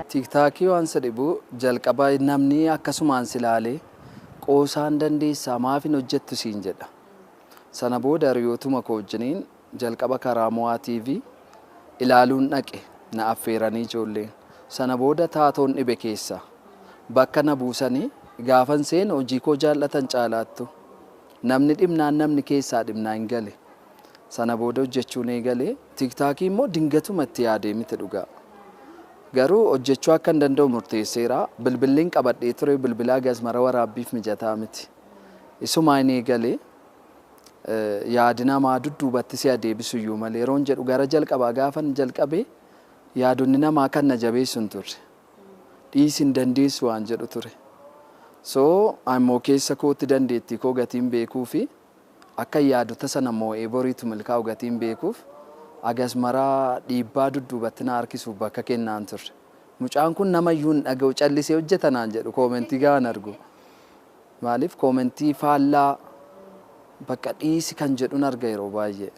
TikTokii waan sadhibu jalqabaa namni akkasumaan silaalee qoosaan dandeessaa maaf hin hojjettu siin jedha. Sana booda hiriyootuma koo wajjiniin jalqaba karaa Mo'aa TV ilaaluun dhaqe na affeeranii ijoolleen. Sana booda taatoon dhibe keessa bakka na buusanii gaafan seen hojii koo jaallatan caalaattu namni dhibnaan namni keessaa dhibnaa hin gale. Sana booda hojjechuun eegalee TikTokii immoo dingatuma itti yaadee miti dhugaa. Garuu hojjechuu akka hin danda'u murteesseera. Bilbilliin qabadhee ture bilbilaa gasmara waraabbiif mijataa miti. Isuma hin eegalee yaadi namaa dudduubatti si adeebisu iyyuu malee yeroon jedhu gara jalqabaa gaafan jalqabee yaadonni namaa kan na jabeessu hin turre. Dhiisi hin dandeessu waan jedhu ture. So ammoo keessa kootti dandeettii koo gatiin beekuu fi akka yaadota sana moo'ee boriitu milkaa'u gatiin beekuuf agasmaraa dhiibbaa dudduubatti na harkisuuf bakka kennaan turre. Mucaan kun namayyuu hin dhaga'u callisee hojjetanaan jedhu koomentii gaafa argu. Maaliif koomentii faallaa bakka dhiisi kan jedhuun arga yeroo baay'ee.